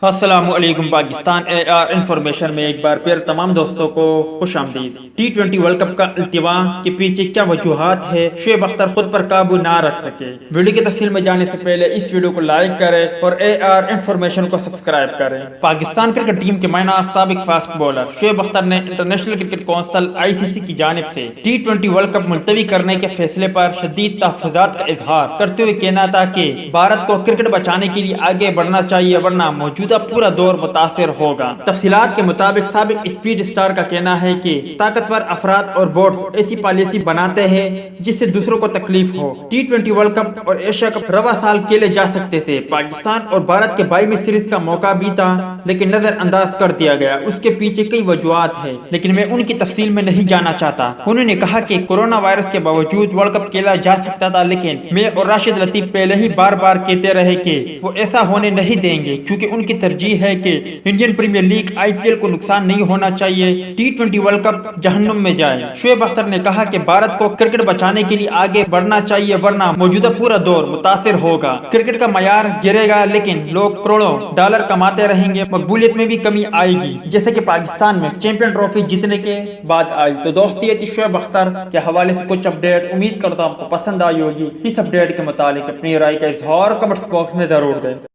السلام علیکم پاکستان انفارمیشن میں ایک بار پھر تمام دوستوں کو خوش آمدید۔ T20 ورلڈ کپ کا التوا کے پیچھے کیا وجوہات ہے؟ شعیب اختر خود پر قابو نہ رکھ سکے۔ ویڈیو کی تفصیل میں جانے سے پہلے اس ویڈیو کو لائک کریں اور انفارمیشن کو سبسکرائب کریں۔ پاکستان کرکٹ ٹیم کے معنی سابق فاسٹ بولر شعیب اختر نے انٹرنیشنل کرکٹ کونسل ICC کی جانب سے T20 ورلڈ کپ ملتوی کرنے کے فیصلے پر شدید تحفظات کا اظہار کرتے ہوئے کہنا تھا کہ بھارت کو کرکٹ بچانے کے لیے آگے بڑھنا چاہیے ورنہ موجودہ پورا دور متاثر ہوگا۔ تفصیلات کے مطابق سابق اسپیڈ اسٹار کا کہنا ہے کہ طاقتور افراد اور بورڈز ایسی پالیسی بناتے ہیں جس سے دوسروں کو تکلیف ہو۔ T20 ورلڈ کپ اور ایشیا کپ رواں سال کھیلے جا سکتے تھے۔ پاکستان اور بھارت کے 22ویں سیریز کا موقع بھی تھا لیکن نظر انداز کر دیا گیا۔ اس کے پیچھے کئی وجوہات ہیں لیکن میں ان کی تفصیل میں نہیں جانا چاہتا۔ انہوں نے کہا کہ کورونا وائرس کے باوجود ورلڈ کپ کھیلا جا سکتا تھا لیکن میں اور راشد لطیف پہلے ہی بار بار کہتے رہے کہ وہ ایسا ہونے نہیں دیں گے کیونکہ ان کی ترجیح ہے کہ انڈین پریمیئر لیگ IPL کو نقصان نہیں ہونا چاہیے۔ T20 ورلڈ کپ جہنم میں جائے۔ شعیب اختر نے کہا کہ بھارت کو کرکٹ بچانے کے لیے آگے بڑھنا چاہیے ورنہ موجودہ پورا دور متاثر ہوگا۔ کرکٹ کا معیار گرے گا لیکن لوگ کروڑوں ڈالر کماتے رہیں گے، مقبولیت میں بھی کمی آئے گی جیسے کہ پاکستان میں چیمپئن ٹرافی جیتنے کے بعد آئی۔ تو دوستی یہ تھی شعیب اختر کے حوالے سے کچھ اپڈیٹ، امید کرتا ہوں آپ کو پسند آئی ہوگی۔ اس اپڈیٹ کے متعلق اپنی رائے کا اظہار کمنٹس باکس میں ضرور دیں۔